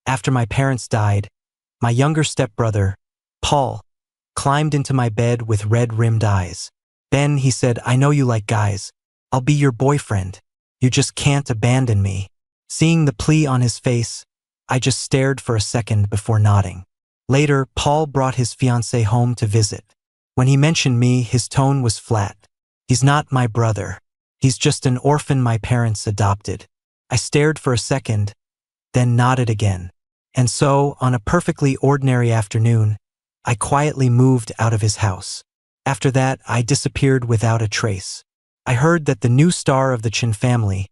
After my parents died, my younger stepbrother, Paul, climbed into my bed with red-rimmed eyes. "Ben," he said, "I know you like guys. I'll be your boyfriend. You just can't abandon me." Seeing the plea on his face, I just stared for a second before nodding. Later, Paul brought his fiancée home to visit. When he mentioned me, his tone was flat. "He's not my brother. He's just an orphan my parents adopted." I stared for a second, then nodded again. And so, on a perfectly ordinary afternoon, I quietly moved out of his house. After that, I disappeared without a trace. I heard that the new star of the Chin family,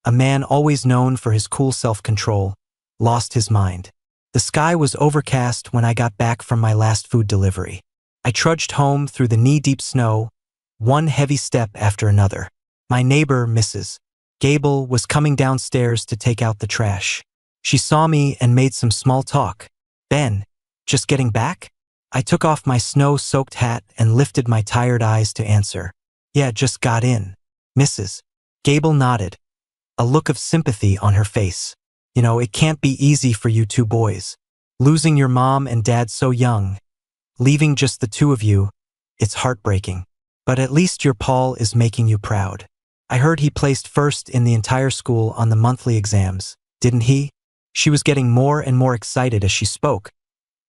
a man always known for his cool self-control, lost his mind. The sky was overcast when I got back from my last food delivery. I trudged home through the knee-deep snow, one heavy step after another. My neighbor, Mrs. Gable, was coming downstairs to take out the trash. She saw me and made some small talk. "Ben, just getting back?" I took off my snow-soaked hat and lifted my tired eyes to answer. "Yeah, just got in." Mrs. Gable nodded, a look of sympathy on her face. "You know, it can't be easy for you two boys. Losing your mom and dad so young, leaving just the two of you, it's heartbreaking. But at least your Paul is making you proud. I heard he placed first in the entire school on the monthly exams, didn't he?" She was getting more and more excited as she spoke,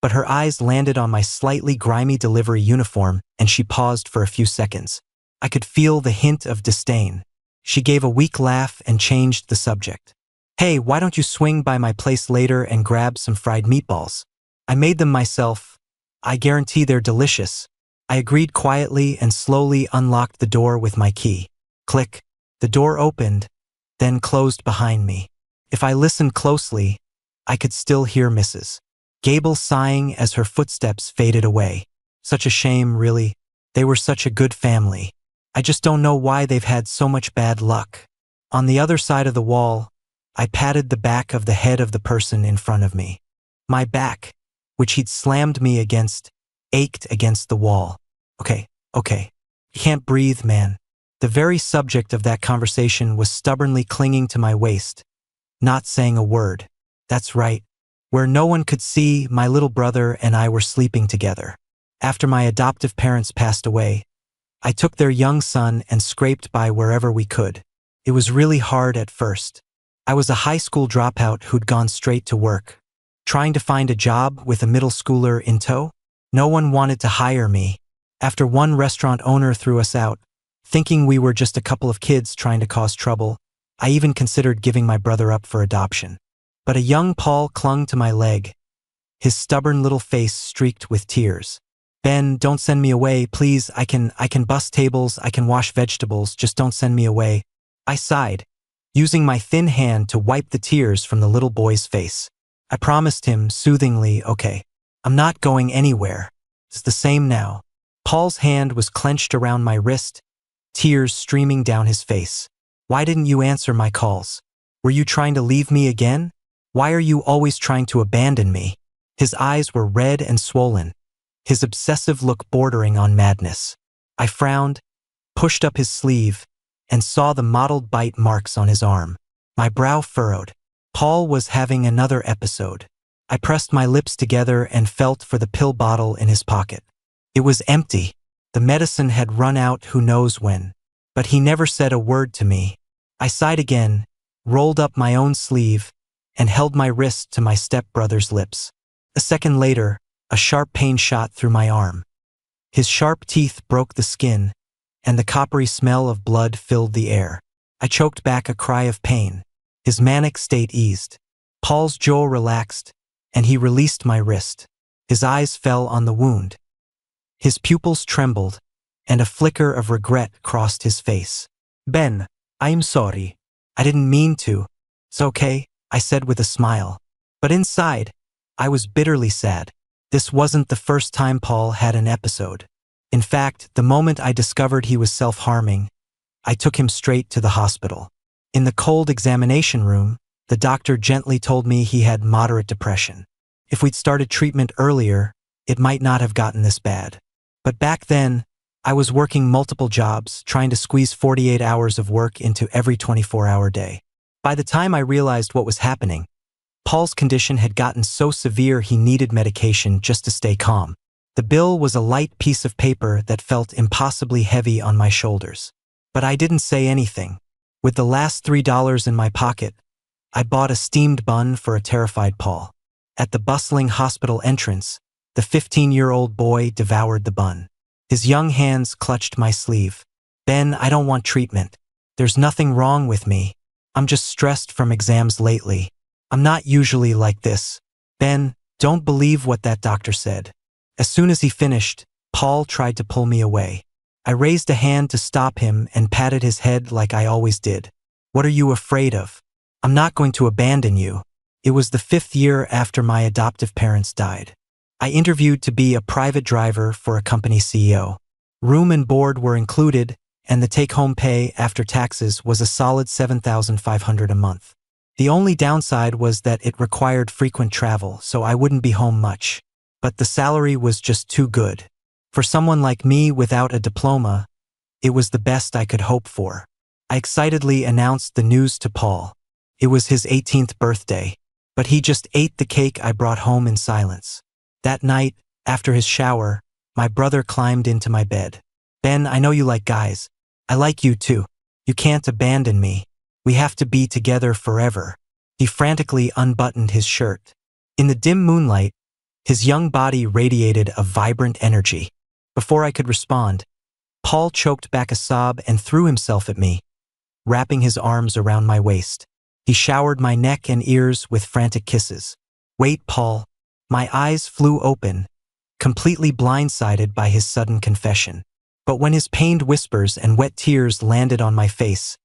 but her eyes landed on my slightly grimy delivery uniform and she paused for a few seconds. I could feel the hint of disdain. She gave a weak laugh and changed the subject. "Hey, why don't you swing by my place later and grab some fried meatballs? I made them myself. I guarantee they're delicious." I agreed quietly and slowly unlocked the door with my key. Click. The door opened, then closed behind me. If I listened closely, I could still hear Mrs. Gable sighing as her footsteps faded away. "Such a shame, really. They were such a good family. I just don't know why they've had so much bad luck." On the other side of the wall, I patted the back of the head of the person in front of me. My back, which he'd slammed me against, ached against the wall. Okay. You can't breathe, man." The very subject of that conversation was stubbornly clinging to my waist, not saying a word. That's right. Where no one could see, my little brother and I were sleeping together. After my adoptive parents passed away, I took their young son and scraped by wherever we could. It was really hard at first. I was a high school dropout who'd gone straight to work, trying to find a job with a middle schooler in tow. No one wanted to hire me. After one restaurant owner threw us out, thinking we were just a couple of kids trying to cause trouble, I even considered giving my brother up for adoption. But a young Paul clung to my leg, his stubborn little face streaked with tears. "Ben, don't send me away, please. I can bus tables, I can wash vegetables, just don't send me away." I sighed, using my thin hand to wipe the tears from the little boy's face. I promised him soothingly, "Okay, I'm not going anywhere. It's the same now." Paul's hand was clenched around my wrist, tears streaming down his face. "Why didn't you answer my calls? Were you trying to leave me again? Why are you always trying to abandon me?" His eyes were red and swollen, his obsessive look bordering on madness. I frowned, pushed up his sleeve, and saw the mottled bite marks on his arm. My brow furrowed. Paul was having another episode. I pressed my lips together and felt for the pill bottle in his pocket. It was empty. The medicine had run out who knows when. But he never said a word to me. I sighed again, rolled up my own sleeve, and held my wrist to my stepbrother's lips. A second later, a sharp pain shot through my arm. His sharp teeth broke the skin, and the coppery smell of blood filled the air. I choked back a cry of pain. His manic state eased. Paul's jaw relaxed, and he released my wrist. His eyes fell on the wound. His pupils trembled, and a flicker of regret crossed his face. "Ben, I'm sorry. I didn't mean to." "It's okay," I said with a smile. But inside, I was bitterly sad. This wasn't the first time Paul had an episode. In fact, the moment I discovered he was self-harming, I took him straight to the hospital. In the cold examination room, the doctor gently told me he had moderate depression. If we'd started treatment earlier, it might not have gotten this bad. But back then, I was working multiple jobs, trying to squeeze 48 hours of work into every 24-hour day. By the time I realized what was happening, Paul's condition had gotten so severe he needed medication just to stay calm. The bill was a light piece of paper that felt impossibly heavy on my shoulders. But I didn't say anything. With the last $3 in my pocket, I bought a steamed bun for a terrified Paul. At the bustling hospital entrance, the 15-year-old boy devoured the bun. His young hands clutched my sleeve. "Ben, I don't want treatment. There's nothing wrong with me. I'm just stressed from exams lately. I'm not usually like this." "Ben, don't believe what that doctor said." As soon as he finished, Paul tried to pull me away. I raised a hand to stop him and patted his head like I always did. "What are you afraid of? I'm not going to abandon you." It was the 5th year after my adoptive parents died. I interviewed to be a private driver for a company CEO. Room and board were included, and the take-home pay after taxes was a solid $7,500 a month. The only downside was that it required frequent travel, so I wouldn't be home much. But the salary was just too good. For someone like me without a diploma, it was the best I could hope for. I excitedly announced the news to Paul. It was his 18th birthday, but he just ate the cake I brought home in silence. That night, after his shower, my brother climbed into my bed. "Ben, I know you like guys. I like you too. You can't abandon me. We have to be together forever." He frantically unbuttoned his shirt. In the dim moonlight, his young body radiated a vibrant energy. Before I could respond, Paul choked back a sob and threw himself at me, wrapping his arms around my waist. He showered my neck and ears with frantic kisses. "Wait, Paul." My eyes flew open, completely blindsided by his sudden confession. But when his pained whispers and wet tears landed on my face,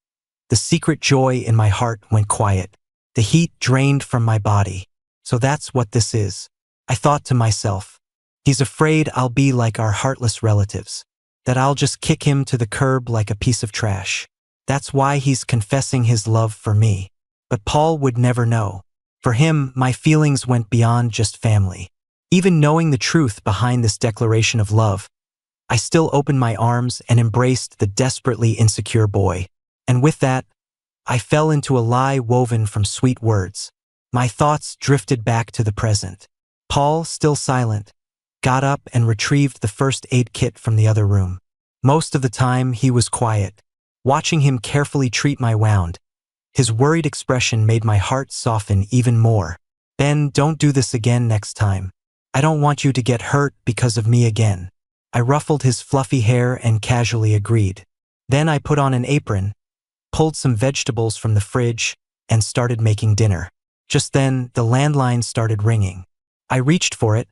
the secret joy in my heart went quiet. The heat drained from my body. So that's what this is. I thought to myself, he's afraid I'll be like our heartless relatives, that I'll just kick him to the curb like a piece of trash. That's why he's confessing his love for me. But Paul would never know. For him, my feelings went beyond just family. Even knowing the truth behind this declaration of love, I still opened my arms and embraced the desperately insecure boy. And with that, I fell into a lie woven from sweet words. My thoughts drifted back to the present. Paul, still silent, got up and retrieved the first aid kit from the other room. Most of the time, he was quiet. Watching him carefully treat my wound, his worried expression made my heart soften even more. "Ben, don't do this again next time. I don't want you to get hurt because of me again." I ruffled his fluffy hair and casually agreed. Then I put on an apron, pulled some vegetables from the fridge, and started making dinner. Just then, the landline started ringing. I reached for it,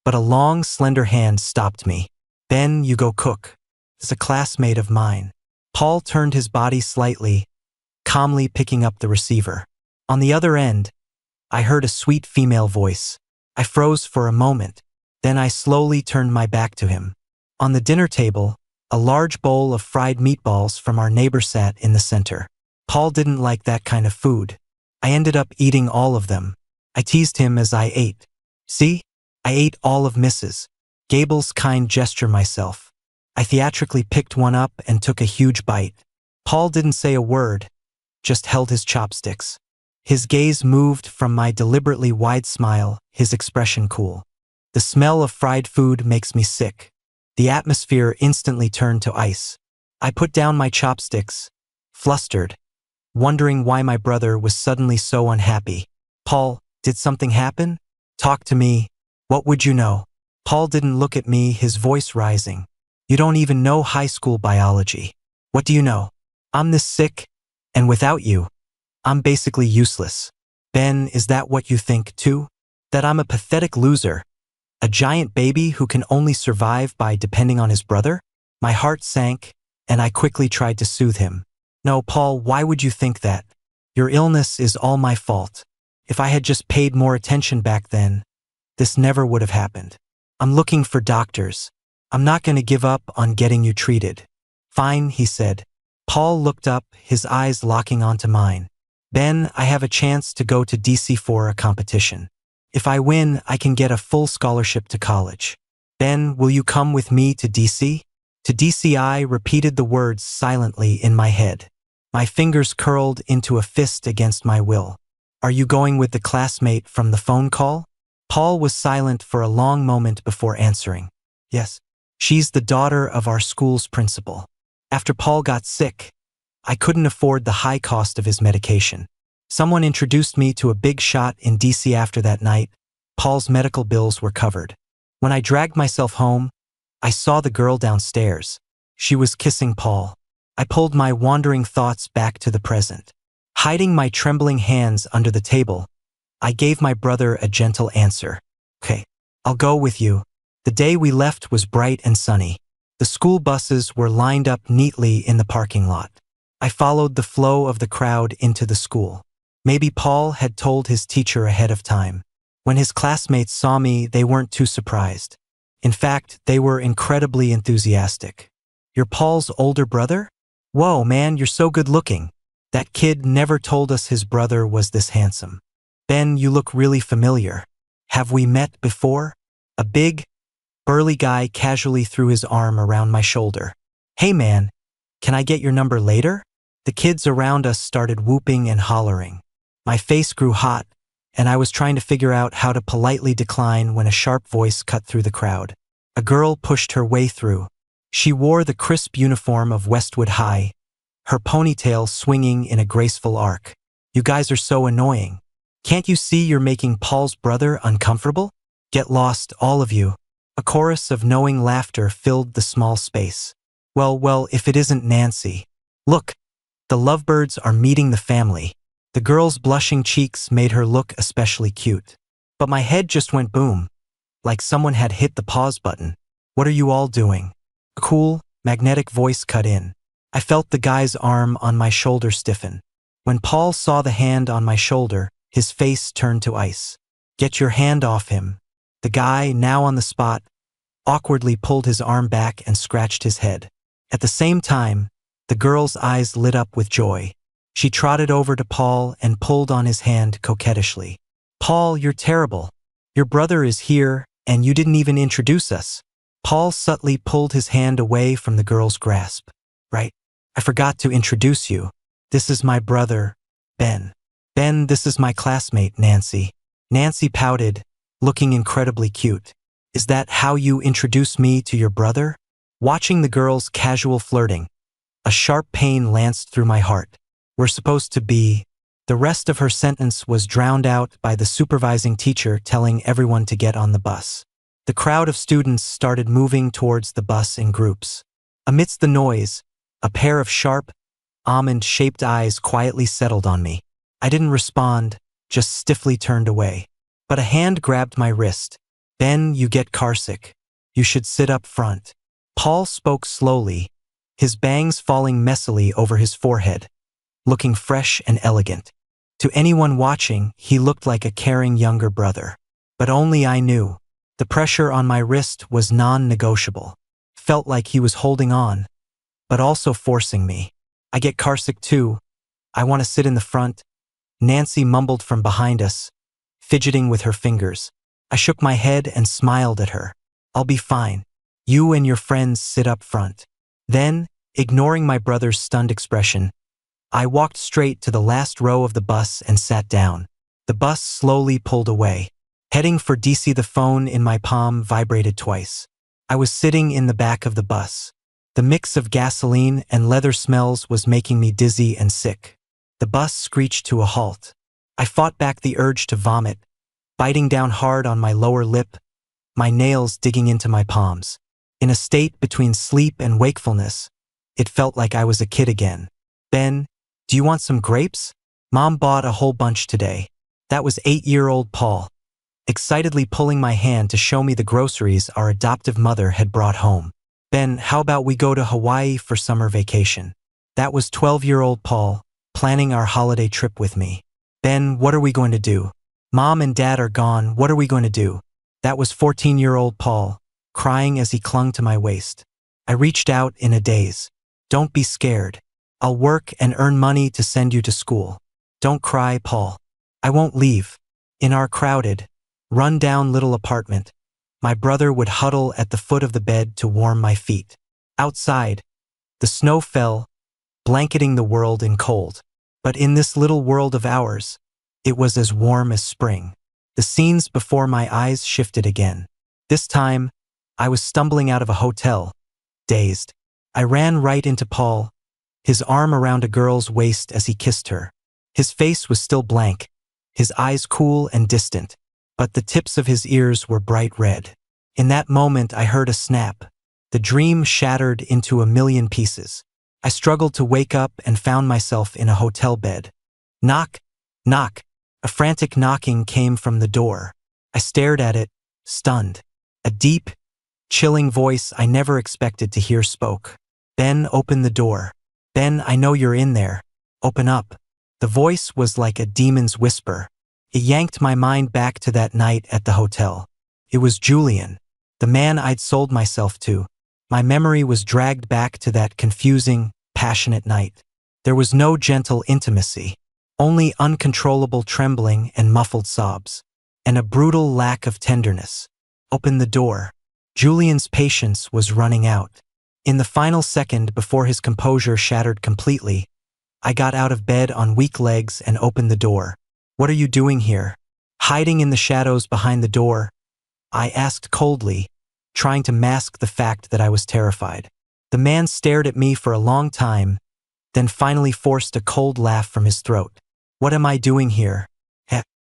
but a long, slender hand stopped me. "Ben, you go cook. It's a classmate of mine." Paul turned his body slightly, calmly picking up the receiver. On the other end, I heard a sweet female voice. I froze for a moment. Then I slowly turned my back to him. On the dinner table, a large bowl of fried meatballs from our neighbor sat in the center. Paul didn't like that kind of food. I ended up eating all of them. I teased him as I ate. "See? I ate all of Mrs. Gable's kind gesture myself." I theatrically picked one up and took a huge bite. Paul didn't say a word, just held his chopsticks. His gaze moved from my deliberately wide smile, his expression cool. The smell of fried food makes me sick. The atmosphere instantly turned to ice. I put down my chopsticks, flustered, wondering why my brother was suddenly so unhappy. "Paul, did something happen? Talk to me. What would you know?" Paul didn't look at me, his voice rising. "You don't even know high school biology. What do you know? I'm this sick, and without you, I'm basically useless." "Ben, is that what you think too? That I'm a pathetic loser? A giant baby who can only survive by depending on his brother?" My heart sank, and I quickly tried to soothe him. "No, Paul, why would you think that? Your illness is all my fault. If I had just paid more attention back then, this never would have happened. I'm looking for doctors. I'm not going to give up on getting you treated." "Fine," he said. Paul looked up, his eyes locking onto mine. "Ben, I have a chance to go to DC for a competition. If I win, I can get a full scholarship to college. Ben, will you come with me to DC? To DC, I repeated the words silently in my head. My fingers curled into a fist against my will. Are you going with the classmate from the phone call? Paul was silent for a long moment before answering. Yes. She's the daughter of our school's principal. After Paul got sick, I couldn't afford the high cost of his medication. Someone introduced me to a big shot in DC after that night. Paul's medical bills were covered. When I dragged myself home, I saw the girl downstairs. She was kissing Paul. I pulled my wandering thoughts back to the present. Hiding my trembling hands under the table, I gave my brother a gentle answer. Okay, I'll go with you. The day we left was bright and sunny. The school buses were lined up neatly in the parking lot. I followed the flow of the crowd into the school. Maybe Paul had told his teacher ahead of time. When his classmates saw me, they weren't too surprised. In fact, they were incredibly enthusiastic. You're Paul's older brother? Whoa, man, you're so good looking. That kid never told us his brother was this handsome. Ben, you look really familiar. Have we met before? A big, burly guy casually threw his arm around my shoulder. Hey man, can I get your number later? The kids around us started whooping and hollering. My face grew hot, and I was trying to figure out how to politely decline when a sharp voice cut through the crowd. A girl pushed her way through. She wore the crisp uniform of Westwood High, her ponytail swinging in a graceful arc. You guys are so annoying. Can't you see you're making Paul's brother uncomfortable? Get lost, all of you. A chorus of knowing laughter filled the small space. Well, if it isn't Nancy. Look, the lovebirds are meeting the family. The girl's blushing cheeks made her look especially cute. But my head just went boom, like someone had hit the pause button. What are you all doing? A cool, magnetic voice cut in. I felt the guy's arm on my shoulder stiffen. When Paul saw the hand on my shoulder, his face turned to ice. Get your hand off him. The guy, now on the spot, awkwardly pulled his arm back and scratched his head. At the same time, the girl's eyes lit up with joy. She trotted over to Paul and pulled on his hand coquettishly. Paul, you're terrible. Your brother is here, and you didn't even introduce us. Paul subtly pulled his hand away from the girl's grasp. Right. I forgot to introduce you. This is my brother, Ben. Ben, this is my classmate, Nancy. Nancy pouted, looking incredibly cute. Is that how you introduce me to your brother? Watching the girls' casual flirting, a sharp pain lanced through my heart. We're supposed to be. The rest of her sentence was drowned out by the supervising teacher telling everyone to get on the bus. The crowd of students started moving towards the bus in groups. Amidst the noise, a pair of sharp, almond-shaped eyes quietly settled on me. I didn't respond, just stiffly turned away. But a hand grabbed my wrist. Ben, you get carsick. You should sit up front. Paul spoke slowly, his bangs falling messily over his forehead, looking fresh and elegant. To anyone watching, he looked like a caring younger brother. But only I knew. The pressure on my wrist was non-negotiable. Felt like he was holding on, but also forcing me. I get carsick too. I want to sit in the front. Nancy mumbled from behind us, fidgeting with her fingers. I shook my head and smiled at her. I'll be fine. You and your friends sit up front. Then, ignoring my brother's stunned expression, I walked straight to the last row of the bus and sat down. The bus slowly pulled away. Heading for DC, the phone in my palm vibrated twice. I was sitting in the back of the bus. The mix of gasoline and leather smells was making me dizzy and sick. The bus screeched to a halt. I fought back the urge to vomit, biting down hard on my lower lip, my nails digging into my palms. In a state between sleep and wakefulness, it felt like I was a kid again. Ben, do you want some grapes? Mom bought a whole bunch today. That was 8-year-old Paul, excitedly pulling my hand to show me the groceries our adoptive mother had brought home. Ben, how about we go to Hawaii for summer vacation? That was 12-year-old Paul, planning our holiday trip with me. Ben, what are we going to do? Mom and Dad are gone, what are we going to do? That was 14-year-old Paul, crying as he clung to my waist. I reached out in a daze. Don't be scared. I'll work and earn money to send you to school. Don't cry, Paul. I won't leave. In our crowded, run-down little apartment, my brother would huddle at the foot of the bed to warm my feet. Outside, the snow fell, blanketing the world in cold. But in this little world of ours, It was as warm as spring. The scenes before my eyes shifted again. This time, I was stumbling out of a hotel, dazed. I ran right into Paul, his arm around a girl's waist as he kissed her. His face was still blank, his eyes cool and distant, but the tips of his ears were bright red. In that moment, I heard a snap. The dream shattered into a million pieces. I struggled to wake up and found myself in a hotel bed. Knock, knock. A frantic knocking came from the door. I stared at it, stunned. A deep, chilling voice I never expected to hear spoke. "Ben, open the door. Ben, I know you're in there. Open up." The voice was like a demon's whisper. It yanked my mind back to that night at the hotel. It was Julian, the man I'd sold myself to. My memory was dragged back to that confusing, passionate night. There was no gentle intimacy, only uncontrollable trembling and muffled sobs, and a brutal lack of tenderness. Open the door. Julian's patience was running out. In the final second before his composure shattered completely, I got out of bed on weak legs and opened the door. "What are you doing here?" Hiding in the shadows behind the door, I asked coldly, trying to mask the fact that I was terrified. The man stared at me for a long time, then finally forced a cold laugh from his throat. "What am I doing here?"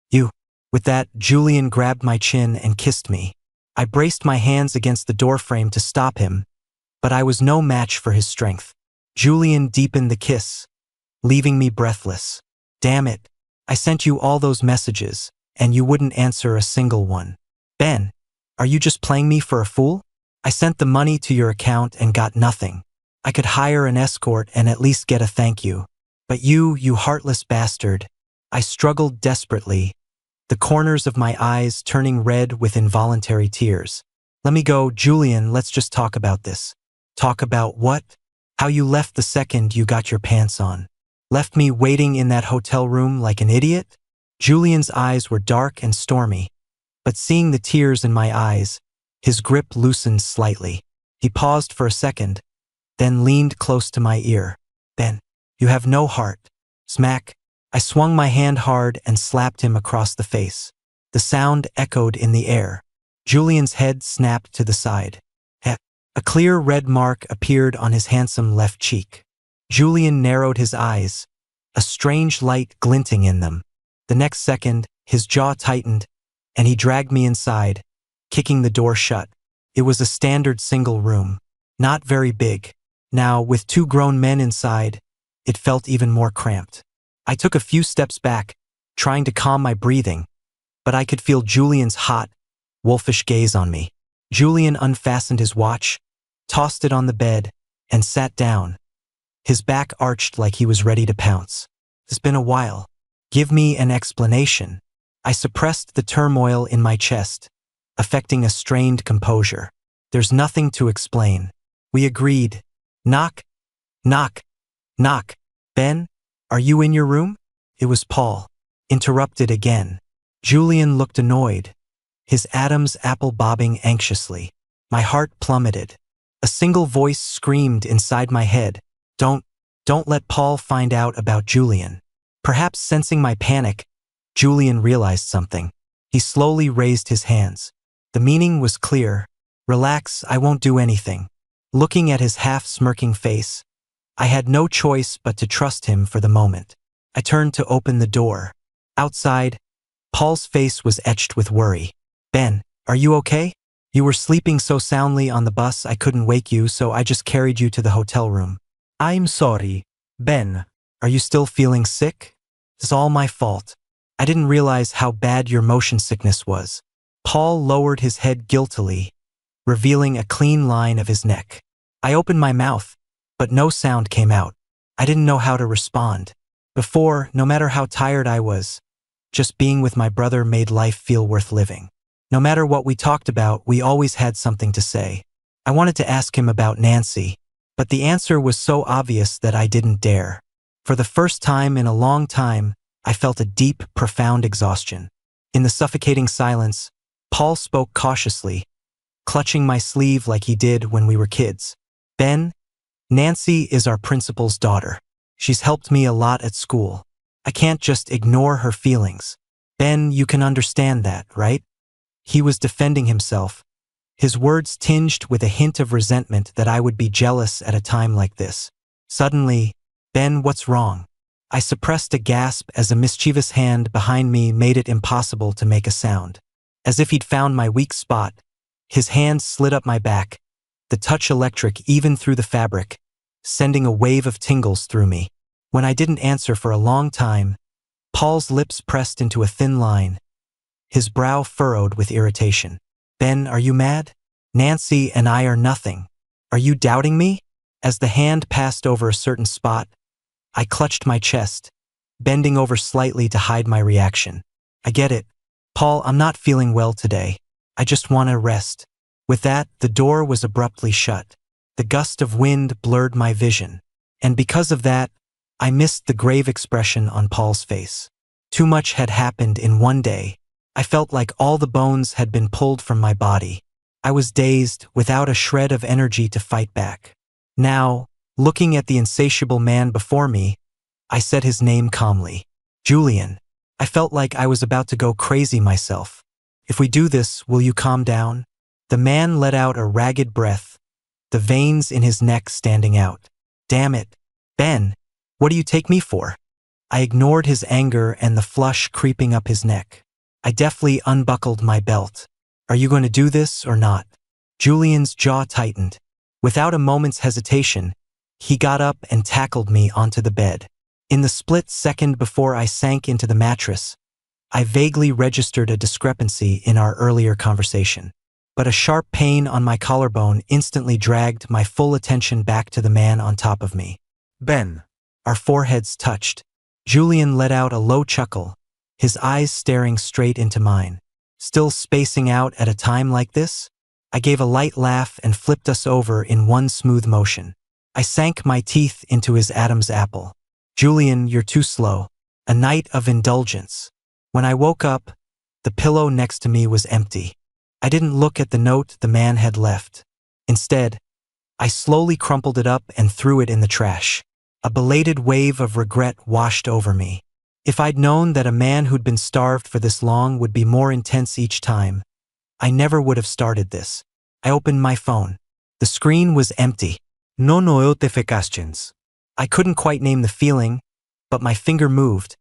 You." With that, Julian grabbed my chin and kissed me. I braced my hands against the doorframe to stop him, but I was no match for his strength. Julian deepened the kiss, leaving me breathless. "Damn it. I sent you all those messages, and you wouldn't answer a single one. Ben, are you just playing me for a fool? I sent the money to your account and got nothing. I could hire an escort and at least get a thank you. But you heartless bastard." I struggled desperately, the corners of my eyes turning red with involuntary tears. "Let me go, Julian, let's just talk about this." "Talk about what?" "How you left the second you got your pants on. Left me waiting in that hotel room like an idiot?" Julian's eyes were dark and stormy, but seeing the tears in my eyes, his grip loosened slightly. He paused for a second, then leaned close to my ear. "Ben, you have no heart." Smack. I swung my hand hard and slapped him across the face. The sound echoed in the air. Julian's head snapped to the side. A clear red mark appeared on his handsome left cheek. Julian narrowed his eyes, a strange light glinting in them. The next second, his jaw tightened, and he dragged me inside, kicking the door shut. It was a standard single room, not very big. Now, with two grown men inside, it felt even more cramped. I took a few steps back, trying to calm my breathing, but I could feel Julian's hot, wolfish gaze on me. Julian unfastened his watch, tossed it on the bed, and sat down. His back arched like he was ready to pounce. "It's been a while. Give me an explanation." I suppressed the turmoil in my chest, affecting a strained composure. "There's nothing to explain." We agreed. Knock, knock, knock. "Ben, are you in your room?" It was Paul. Interrupted again. Julian looked annoyed, his Adam's apple bobbing anxiously. My heart plummeted. A single voice screamed inside my head, Don't let Paul find out about Julian." Perhaps sensing my panic, Julian realized something. He slowly raised his hands. The meaning was clear. "Relax, I won't do anything." Looking at his half-smirking face, I had no choice but to trust him for the moment. I turned to open the door. Outside, Paul's face was etched with worry. "Ben, are you okay? You were sleeping so soundly on the bus I couldn't wake you, so I just carried you to the hotel room." "I'm sorry, Ben." "Are you still feeling sick?" "It's all my fault. I didn't realize how bad your motion sickness was." Paul lowered his head guiltily, revealing a clean line of his neck. I opened my mouth, but no sound came out. I didn't know how to respond. Before, no matter how tired I was, just being with my brother made life feel worth living. No matter what we talked about, we always had something to say. I wanted to ask him about Nancy, but the answer was so obvious that I didn't dare. For the first time in a long time, I felt a deep, profound exhaustion. In the suffocating silence, Paul spoke cautiously, clutching my sleeve like he did when we were kids. "Ben, Nancy is our principal's daughter. She's helped me a lot at school. I can't just ignore her feelings. Ben, you can understand that, right? He was defending himself, his words tinged with a hint of resentment that I would be jealous at a time like this. Suddenly, Ben, what's wrong? I suppressed a gasp as a mischievous hand behind me made it impossible to make a sound. As if he'd found my weak spot, his hand slid up my back, the touch electric even through the fabric, sending a wave of tingles through me. When I didn't answer for a long time, Paul's lips pressed into a thin line, his brow furrowed with irritation. Ben, are you mad? Nancy and I are nothing. Are you doubting me? As the hand passed over a certain spot, I clutched my chest, bending over slightly to hide my reaction. I get it. Paul, I'm not feeling well today. I just want to rest. With that, the door was abruptly shut. The gust of wind blurred my vision. And because of that, I missed the grave expression on Paul's face. Too much had happened in one day. I felt like all the bones had been pulled from my body. I was dazed, without a shred of energy to fight back. Now, looking at the insatiable man before me, I said his name calmly. Julian. I felt like I was about to go crazy myself. If we do this, will you calm down? The man let out a ragged breath, the veins in his neck standing out. Damn it. Ben, what do you take me for? I ignored his anger and the flush creeping up his neck. I deftly unbuckled my belt. Are you going to do this or not? Julian's jaw tightened. Without a moment's hesitation, he got up and tackled me onto the bed. In the split second before I sank into the mattress, I vaguely registered a discrepancy in our earlier conversation. But a sharp pain on my collarbone instantly dragged my full attention back to the man on top of me. Ben. Our foreheads touched. Julian let out a low chuckle, his eyes staring straight into mine. Still spacing out at a time like this? I gave a light laugh and flipped us over in one smooth motion. I sank my teeth into his Adam's apple. Julian, you're too slow. A night of indulgence. When I woke up, the pillow next to me was empty. I didn't look at the note the man had left. Instead, I slowly crumpled it up and threw it in the trash. A belated wave of regret washed over me. If I'd known that a man who'd been starved for this long would be more intense each time, I never would have started this. I opened my phone. The screen was empty. No notifications. I couldn't quite name the feeling, but my finger moved,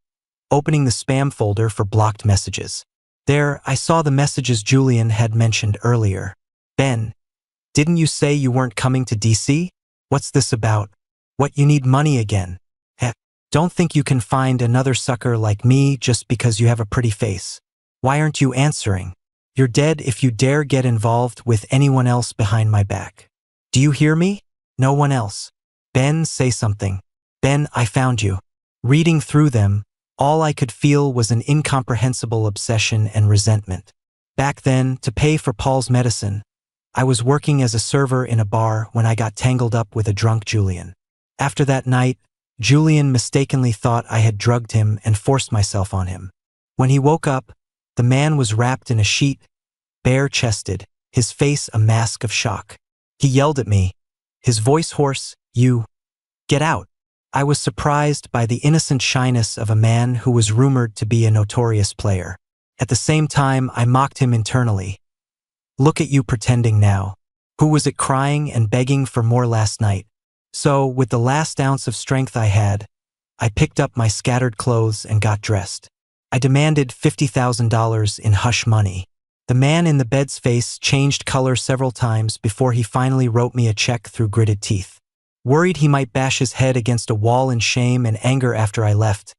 opening the spam folder for blocked messages. There, I saw the messages Julian had mentioned earlier. Ben, didn't you say you weren't coming to DC? What's this about? What, you need money again? Heck, don't think you can find another sucker like me just because you have a pretty face. Why aren't you answering? You're dead if you dare get involved with anyone else behind my back. Do you hear me? No one else. Ben, say something. Ben, I found you. Reading through them, all I could feel was an incomprehensible obsession and resentment. Back then, to pay for Paul's medicine, I was working as a server in a bar when I got tangled up with a drunk Julian. After that night, Julian mistakenly thought I had drugged him and forced myself on him. When he woke up, the man was wrapped in a sheet, bare-chested, his face a mask of shock. He yelled at me, his voice hoarse, "You, get out." I was surprised by the innocent shyness of a man who was rumored to be a notorious player. At the same time, I mocked him internally. Look at you pretending now. Who was it crying and begging for more last night? So, with the last ounce of strength I had, I picked up my scattered clothes and got dressed. I demanded $50,000 in hush money. The man in the bed's face changed color several times before he finally wrote me a check through gritted teeth. Worried he might bash his head against a wall in shame and anger after I left,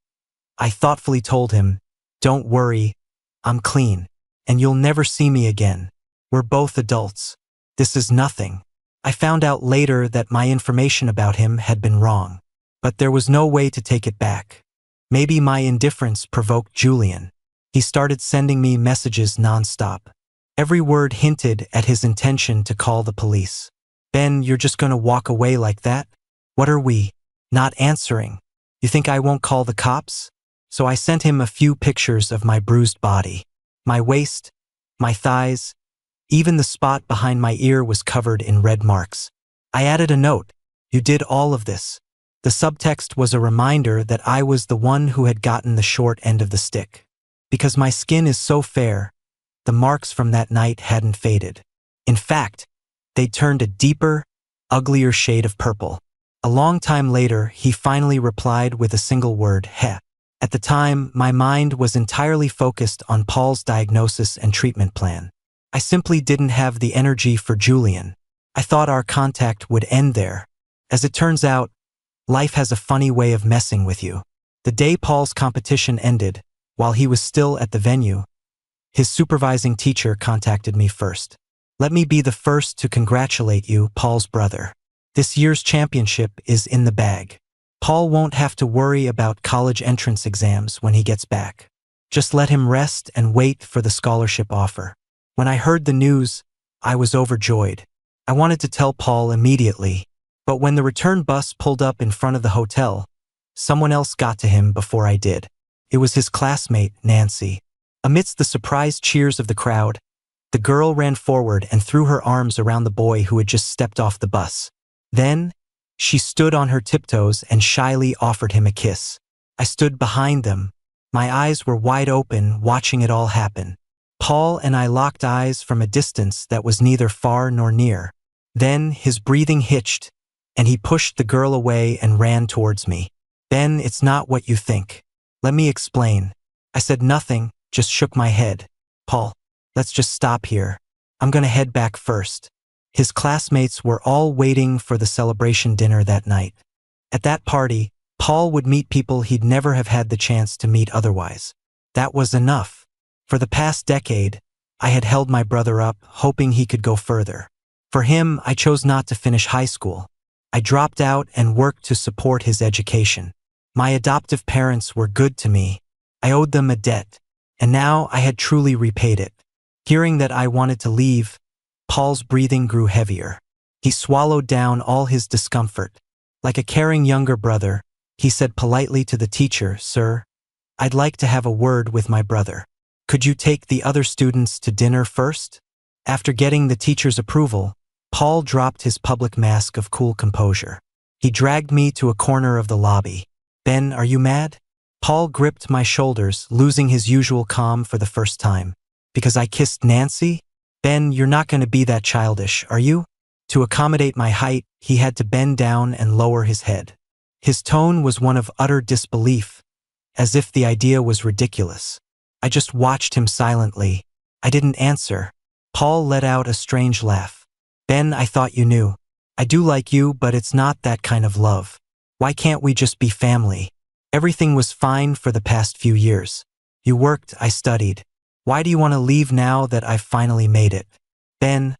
I thoughtfully told him, "Don't worry, I'm clean, and you'll never see me again. We're both adults. This is nothing." I found out later that my information about him had been wrong, but there was no way to take it back. Maybe my indifference provoked Julian. He started sending me messages nonstop. Every word hinted at his intention to call the police. "Ben, you're just going to walk away like that? What are we? Not answering. You think I won't call the cops?" So I sent him a few pictures of my bruised body. My waist, my thighs, even the spot behind my ear was covered in red marks. I added a note. "You did all of this. The subtext was a reminder that I was the one who had gotten the short end of the stick. Because my skin is so fair, the marks from that night hadn't faded. In fact, they'd turned a deeper, uglier shade of purple. A long time later, he finally replied with a single word, heh. At the time, my mind was entirely focused on Paul's diagnosis and treatment plan. I simply didn't have the energy for Julian. I thought our contact would end there. As it turns out, life has a funny way of messing with you. The day Paul's competition ended, while he was still at the venue, his supervising teacher contacted me first. "Let me be the first to congratulate you, Paul's brother. This year's championship is in the bag. Paul won't have to worry about college entrance exams when he gets back. Just let him rest and wait for the scholarship offer." When I heard the news, I was overjoyed. I wanted to tell Paul immediately, but when the return bus pulled up in front of the hotel, someone else got to him before I did. It was his classmate, Nancy. Amidst the surprised cheers of the crowd, the girl ran forward and threw her arms around the boy who had just stepped off the bus. Then, she stood on her tiptoes and shyly offered him a kiss. I stood behind them. My eyes were wide open, watching it all happen. Paul and I locked eyes from a distance that was neither far nor near. Then his breathing hitched, and he pushed the girl away and ran towards me. "Ben, it's not what you think. Let me explain." I said nothing, just shook my head. "Paul, let's just stop here. I'm gonna head back first." His classmates were all waiting for the celebration dinner that night. At that party, Paul would meet people he'd never have had the chance to meet otherwise. That was enough. For the past decade, I had held my brother up, hoping he could go further. For him, I chose not to finish high school. I dropped out and worked to support his education. My adoptive parents were good to me. I owed them a debt, and now I had truly repaid it. Hearing that I wanted to leave, Paul's breathing grew heavier. He swallowed down all his discomfort. Like a caring younger brother, he said politely to the teacher, "Sir, I'd like to have a word with my brother. Could you take the other students to dinner first?" After getting the teacher's approval, Paul dropped his public mask of cool composure. He dragged me to a corner of the lobby. "Ben, are you mad?" Paul gripped my shoulders, losing his usual calm for the first time. "Because I kissed Nancy? Ben, you're not going to be that childish, are you?" To accommodate my height, he had to bend down and lower his head. His tone was one of utter disbelief, as if the idea was ridiculous. I just watched him silently. I didn't answer. Paul let out a strange laugh. "Ben, I thought you knew. I do like you, but it's not that kind of love. Why can't we just be family? Everything was fine for the past few years. You worked, I studied. Why do you want to leave now that I've finally made it? Ben,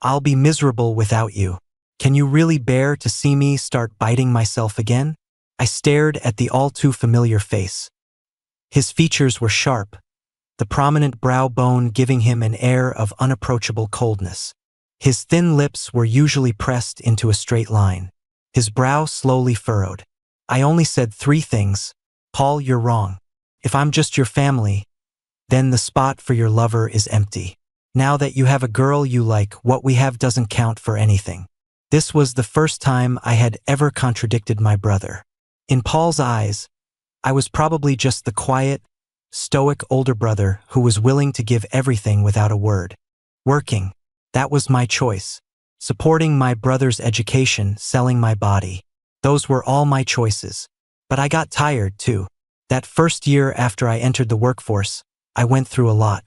I'll be miserable without you. Can you really bear to see me start biting myself again?" I stared at the all-too-familiar face. His features were sharp, the prominent brow bone giving him an air of unapproachable coldness. His thin lips were usually pressed into a straight line. His brow slowly furrowed. I only said 3 things. "Paul, you're wrong. If I'm just your family, then the spot for your lover is empty. Now that you have a girl you like, what we have doesn't count for anything." This was the first time I had ever contradicted my brother. In Paul's eyes, I was probably just the quiet, stoic older brother who was willing to give everything without a word. Working, that was my choice. Supporting my brother's education, selling my body. Those were all my choices. But I got tired, too. That first year after I entered the workforce, I went through a lot.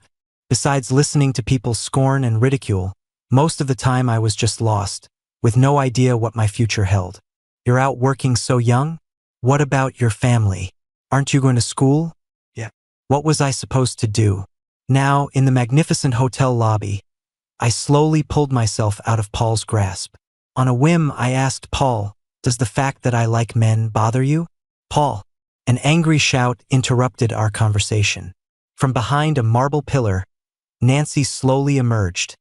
Besides listening to people's scorn and ridicule, most of the time I was just lost, with no idea what my future held. "You're out working so young? What about your family? Aren't you going to school?" Yeah. What was I supposed to do? Now, in the magnificent hotel lobby, I slowly pulled myself out of Paul's grasp. On a whim, I asked Paul, "Does the fact that I like men bother you?" "Paul." An angry shout interrupted our conversation. From behind a marble pillar, Nancy slowly emerged,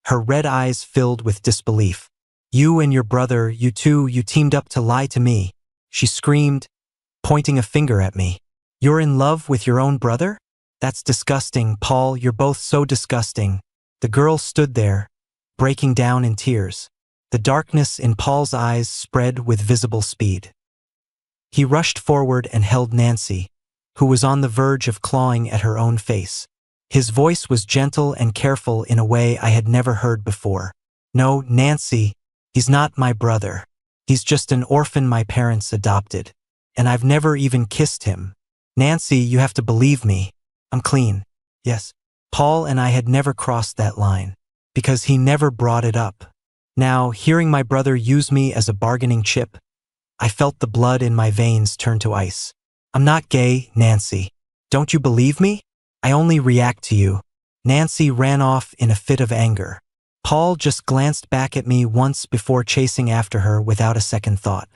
her red eyes filled with disbelief. "You and your brother, you teamed up to lie to me," she screamed, pointing a finger at me. "You're in love with your own brother? That's disgusting, Paul, you're both so disgusting." The girl stood there, breaking down in tears. The darkness in Paul's eyes spread with visible speed. He rushed forward and held Nancy, who was on the verge of clawing at her own face. His voice was gentle and careful in a way I had never heard before. No, Nancy, he's not my brother. He's just an orphan my parents adopted. And I've never even kissed him. Nancy, you have to believe me. I'm clean. Yes. Paul and I had never crossed that line, because he never brought it up. Now, hearing my brother use me as a bargaining chip, I felt the blood in my veins turn to ice. I'm not gay, Nancy. Don't you believe me? I only react to you. Nancy ran off in a fit of anger. Paul just glanced back at me once before chasing after her without a second thought.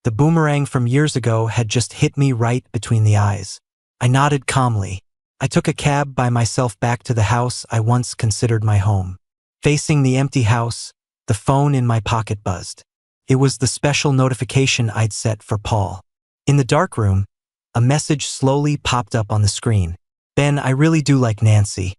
The boomerang from years ago had just hit me right between the eyes. I nodded calmly. I took a cab by myself back to the house I once considered my home. Facing the empty house, the phone in my pocket buzzed. It was the special notification I'd set for Paul. In the dark room, a message slowly popped up on the screen. Ben, I really do like Nancy.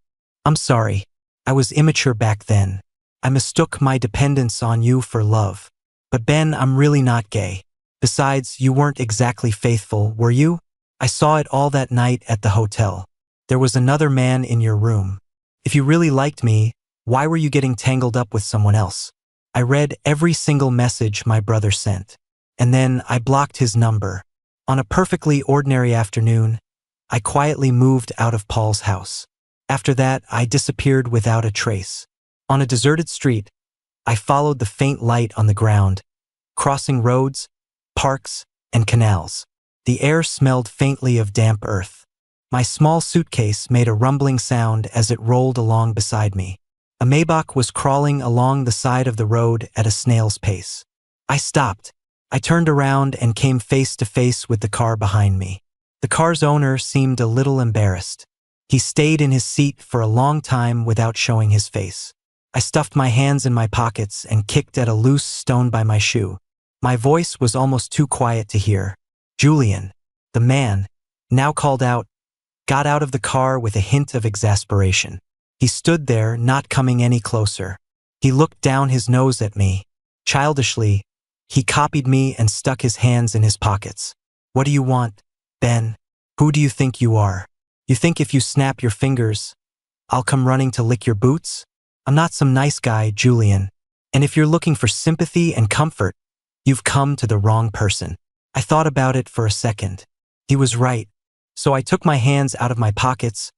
I'm sorry. I was immature back then. I mistook my dependence on you for love. But Ben, I'm really not gay. Besides, you weren't exactly faithful, were you? I saw it all that night at the hotel. There was another man in your room. If you really liked me, why were you getting tangled up with someone else? I read every single message my brother sent. And then I blocked his number. On a perfectly ordinary afternoon, I quietly moved out of Paul's house. After that, I disappeared without a trace. On a deserted street, I followed the faint light on the ground, crossing roads, parks, and canals. The air smelled faintly of damp earth. My small suitcase made a rumbling sound as it rolled along beside me. A Maybach was crawling along the side of the road at a snail's pace. I stopped. I turned around and came face to face with the car behind me. The car's owner seemed a little embarrassed. He stayed in his seat for a long time without showing his face. I stuffed my hands in my pockets and kicked at a loose stone by my shoe. My voice was almost too quiet to hear. Julian, the man, now called out, got out of the car with a hint of exasperation. He stood there, not coming any closer. He looked down his nose at me. Childishly, he copied me and stuck his hands in his pockets. What do you want, Ben? Who do you think you are? You think if you snap your fingers, I'll come running to lick your boots? I'm not some nice guy, Julian. And if you're looking for sympathy and comfort, you've come to the wrong person. I thought about it for a second. He was right. So I took my hands out of my pockets,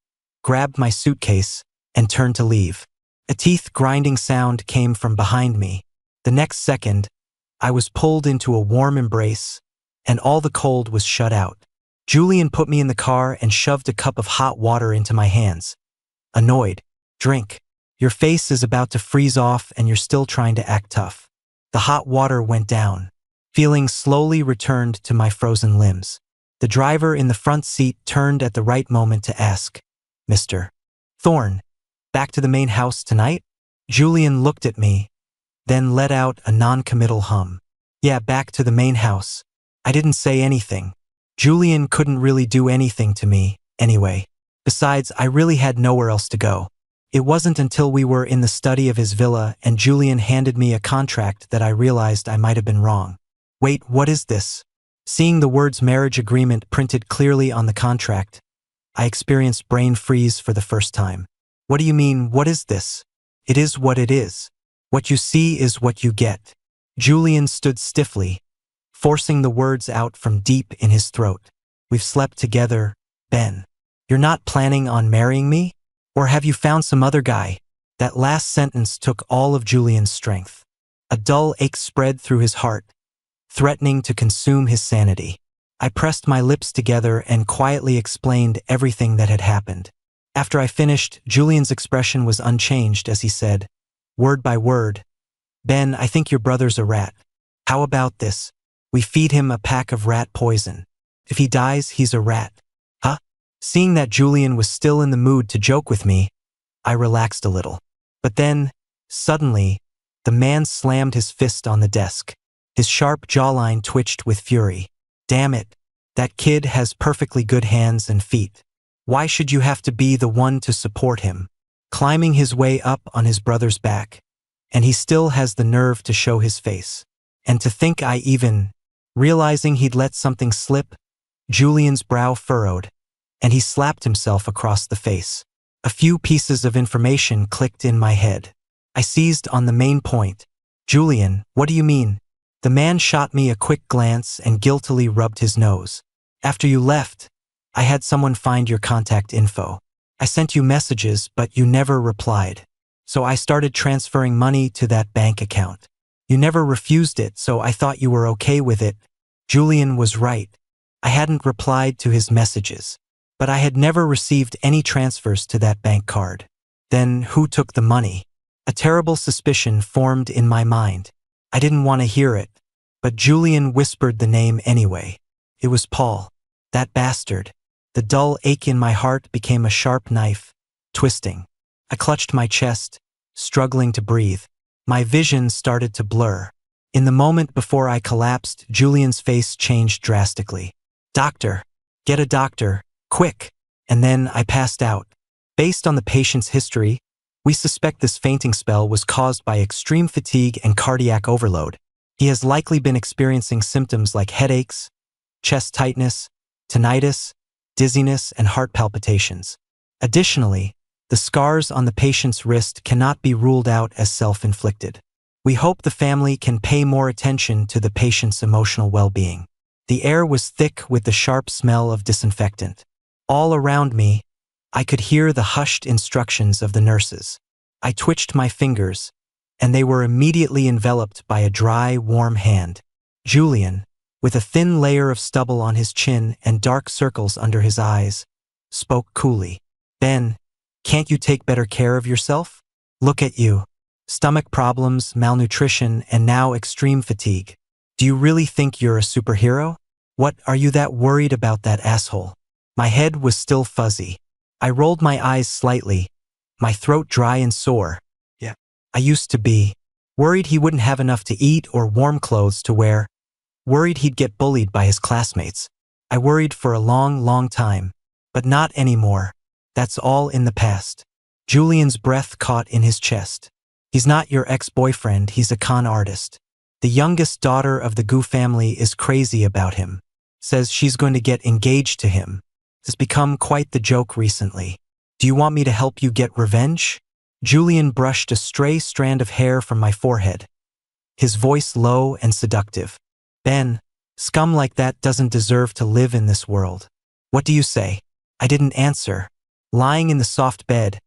grabbed my suitcase, and turned to leave. A teeth-grinding sound came from behind me. The next second, I was pulled into a warm embrace, and all the cold was shut out. Julian put me in the car and shoved a cup of hot water into my hands. Annoyed. Drink. Your face is about to freeze off and you're still trying to act tough. The hot water went down. Feeling slowly returned to my frozen limbs. The driver in the front seat turned at the right moment to ask, Mr. Thorne, back to the main house tonight? Julian looked at me, then let out a non-committal hum. Yeah, back to the main house. I didn't say anything. Julian couldn't really do anything to me, anyway. Besides, I really had nowhere else to go. It wasn't until we were in the study of his villa and Julian handed me a contract that I realized I might have been wrong. Wait, what is this? Seeing the words marriage agreement printed clearly on the contract, I experienced brain freeze for the first time. What do you mean, what is this? It is what it is. What you see is what you get. Julian stood stiffly, forcing the words out from deep in his throat. We've slept together, Ben. You're not planning on marrying me? Or have you found some other guy? That last sentence took all of Julian's strength. A dull ache spread through his heart, threatening to consume his sanity. I pressed my lips together and quietly explained everything that had happened. After I finished, Julian's expression was unchanged as he said, word by word, Ben, I think your brother's a rat. How about this? We feed him a pack of rat poison. If he dies, he's a rat. Huh? Seeing that Julian was still in the mood to joke with me, I relaxed a little. But then, suddenly, the man slammed his fist on the desk. His sharp jawline twitched with fury. Damn it, that kid has perfectly good hands and feet. Why should you have to be the one to support him? Climbing his way up on his brother's back. And he still has the nerve to show his face. And to think I even Realizing he'd let something slip, Julian's brow furrowed, and he slapped himself across the face. A few pieces of information clicked in my head. I seized on the main point. Julian, what do you mean? The man shot me a quick glance and guiltily rubbed his nose. After you left, I had someone find your contact info. I sent you messages, but you never replied. So I started transferring money to that bank account. You never refused it, so I thought you were okay with it. Julian was right. I hadn't replied to his messages, but I had never received any transfers to that bank card. Then who took the money? A terrible suspicion formed in my mind. I didn't want to hear it, but Julian whispered the name anyway. It was Paul. That bastard. The dull ache in my heart became a sharp knife, twisting. I clutched my chest, struggling to breathe. My vision started to blur. In the moment before I collapsed, Julian's face changed drastically. Doctor, get a doctor, quick. And then I passed out. Based on the patient's history, we suspect this fainting spell was caused by extreme fatigue and cardiac overload. He has likely been experiencing symptoms like headaches, chest tightness, tinnitus, dizziness, and heart palpitations. Additionally, the scars on the patient's wrist cannot be ruled out as self-inflicted. We hope the family can pay more attention to the patient's emotional well-being. The air was thick with the sharp smell of disinfectant. All around me, I could hear the hushed instructions of the nurses. I twitched my fingers, and they were immediately enveloped by a dry, warm hand. Julian, with a thin layer of stubble on his chin and dark circles under his eyes, spoke coolly. Ben, can't you take better care of yourself? Look at you. Stomach problems, malnutrition, and now extreme fatigue. Do you really think you're a superhero? What, are you that worried about that asshole? My head was still fuzzy. I rolled my eyes slightly, my throat dry and sore. Yeah. I used to be. Worried he wouldn't have enough to eat or warm clothes to wear. Worried he'd get bullied by his classmates. I worried for a long, long time. But not anymore. That's all in the past. Julian's breath caught in his chest. He's not your ex-boyfriend, he's a con artist. The youngest daughter of the Gu family is crazy about him. Says she's going to get engaged to him. It's become quite the joke recently. Do you want me to help you get revenge? Julian brushed a stray strand of hair from my forehead, his voice low and seductive. Ben, scum like that doesn't deserve to live in this world. What do you say? I didn't answer. Lying in the soft bed,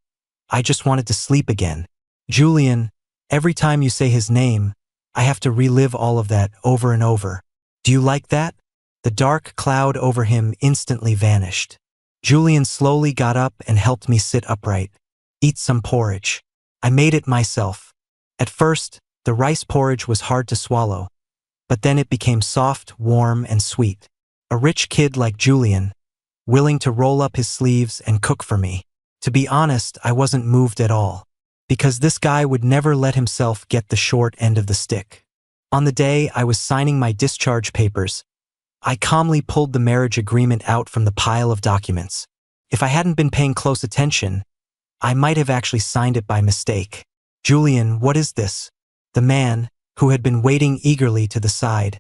I just wanted to sleep again. Julian, every time you say his name, I have to relive all of that over and over. Do you like that? The dark cloud over him instantly vanished. Julian slowly got up and helped me sit upright. Eat some porridge. I made it myself. At first, the rice porridge was hard to swallow, but then it became soft, warm, and sweet. A rich kid like Julian, willing to roll up his sleeves and cook for me. To be honest, I wasn't moved at all, because this guy would never let himself get the short end of the stick. On the day I was signing my discharge papers, I calmly pulled the marriage agreement out from the pile of documents. If I hadn't been paying close attention, I might have actually signed it by mistake. Julian, what is this? The man, who had been waiting eagerly to the side,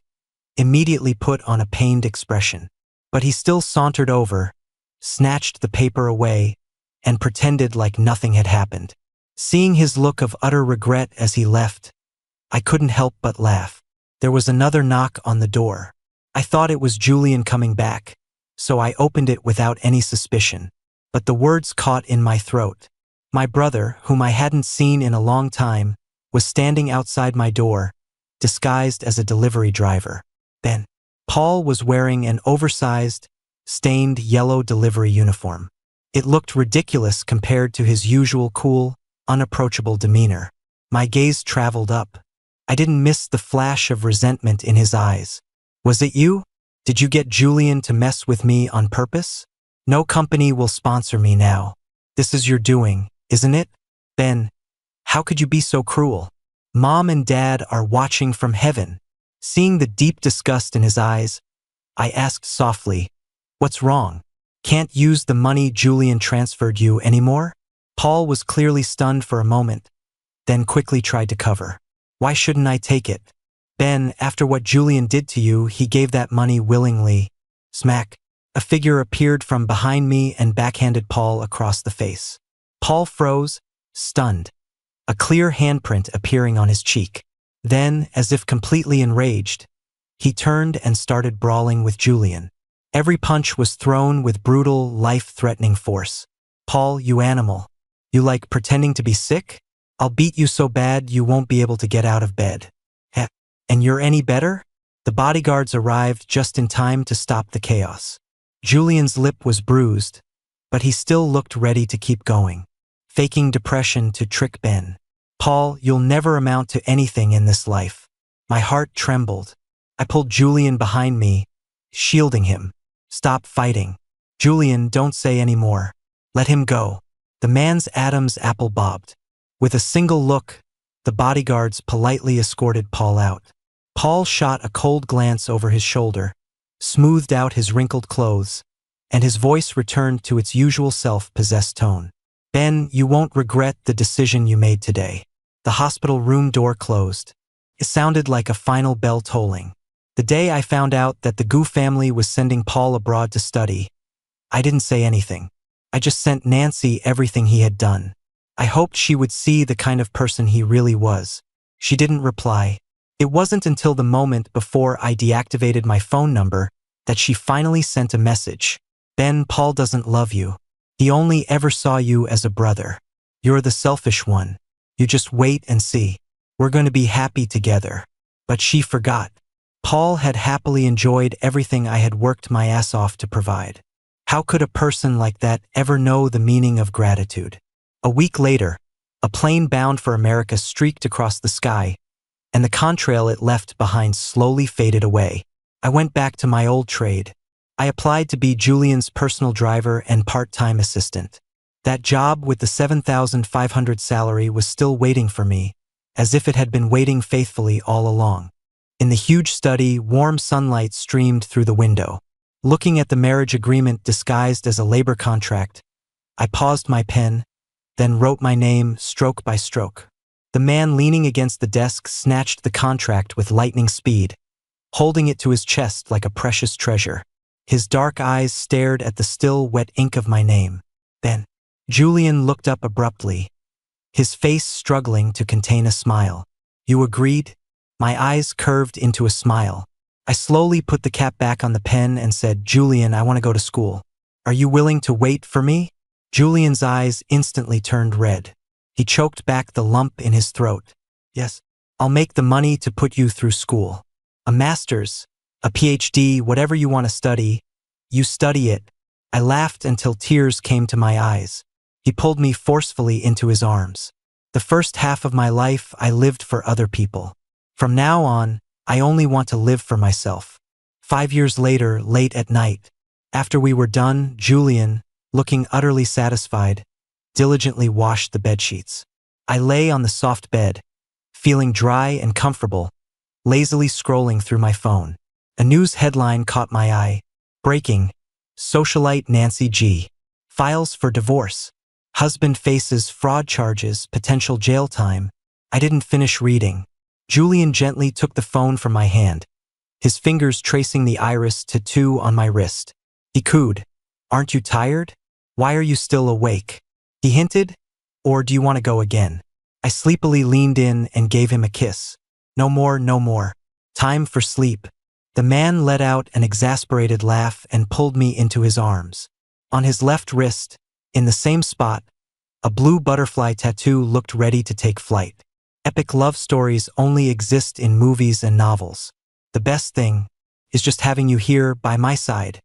immediately put on a pained expression. But he still sauntered over, snatched the paper away, and pretended like nothing had happened. Seeing his look of utter regret as he left, I couldn't help but laugh. There was another knock on the door. I thought it was Julian coming back, so I opened it without any suspicion. But the words caught in my throat. My brother, whom I hadn't seen in a long time, was standing outside my door, disguised as a delivery driver. Ben. Paul was wearing an oversized, stained yellow delivery uniform. It looked ridiculous compared to his usual cool, unapproachable demeanor. My gaze traveled up. I didn't miss the flash of resentment in his eyes. Was it you? Did you get Julian to mess with me on purpose? No company will sponsor me now. This is your doing, isn't it? Ben, how could you be so cruel? Mom and Dad are watching from heaven. Seeing the deep disgust in his eyes, I asked softly, what's wrong? Can't use the money Julian transferred you anymore? Paul was clearly stunned for a moment, then quickly tried to cover. Why shouldn't I take it? Ben, after what Julian did to you, he gave that money willingly. Smack. A figure appeared from behind me and backhanded Paul across the face. Paul froze, stunned, a clear handprint appearing on his cheek. Then, as if completely enraged, he turned and started brawling with Julian. Every punch was thrown with brutal, life-threatening force. Paul, you animal. You like pretending to be sick? I'll beat you so bad you won't be able to get out of bed. Heh. And you're any better? The bodyguards arrived just in time to stop the chaos. Julian's lip was bruised, but he still looked ready to keep going, faking depression to trick Ben. Paul, you'll never amount to anything in this life. My heart trembled. I pulled Julian behind me, shielding him. Stop fighting. Julian, don't say any more. Let him go. The man's Adam's apple bobbed. With a single look, the bodyguards politely escorted Paul out. Paul shot a cold glance over his shoulder, smoothed out his wrinkled clothes, and his voice returned to its usual self-possessed tone. Ben, you won't regret the decision you made today. The hospital room door closed. It sounded like a final bell tolling. The day I found out that the Gu family was sending Paul abroad to study, I didn't say anything. I just sent Nancy everything he had done. I hoped she would see the kind of person he really was. She didn't reply. It wasn't until the moment before I deactivated my phone number that she finally sent a message. Ben, Paul doesn't love you. He only ever saw you as a brother. You're the selfish one. You just wait and see. We're going to be happy together. But she forgot. Paul had happily enjoyed everything I had worked my ass off to provide. How could a person like that ever know the meaning of gratitude? A week later, a plane bound for America streaked across the sky, and the contrail it left behind slowly faded away. I went back to my old trade. I applied to be Julian's personal driver and part-time assistant. That job with the $7,500 salary was still waiting for me, as if it had been waiting faithfully all along. In the huge study, warm sunlight streamed through the window. Looking at the marriage agreement disguised as a labor contract, I paused my pen, then wrote my name stroke by stroke. The man leaning against the desk snatched the contract with lightning speed, holding it to his chest like a precious treasure. His dark eyes stared at the still wet ink of my name. Then, Julian looked up abruptly, his face struggling to contain a smile. You agreed? My eyes curved into a smile. I slowly put the cap back on the pen and said, Julian, I want to go to school. Are you willing to wait for me? Julian's eyes instantly turned red. He choked back the lump in his throat. Yes, I'll make the money to put you through school. A master's, a PhD, whatever you want to study, you study it. I laughed until tears came to my eyes. He pulled me forcefully into his arms. The first half of my life, I lived for other people. From now on, I only want to live for myself. 5 years later, late at night, after we were done, Julian, looking utterly satisfied, diligently washed the bedsheets. I lay on the soft bed, feeling dry and comfortable, lazily scrolling through my phone. A news headline caught my eye. Breaking. Socialite Nancy G. Files for divorce. Husband faces fraud charges, potential jail time. I didn't finish reading. Julian gently took the phone from my hand, his fingers tracing the iris tattoo on my wrist. He cooed. Aren't you tired? Why are you still awake? He hinted. Or do you want to go again? I sleepily leaned in and gave him a kiss. No more, no more. Time for sleep. The man let out an exasperated laugh and pulled me into his arms. On his left wrist, in the same spot, a blue butterfly tattoo looked ready to take flight. Epic love stories only exist in movies and novels. The best thing is just having you here by my side.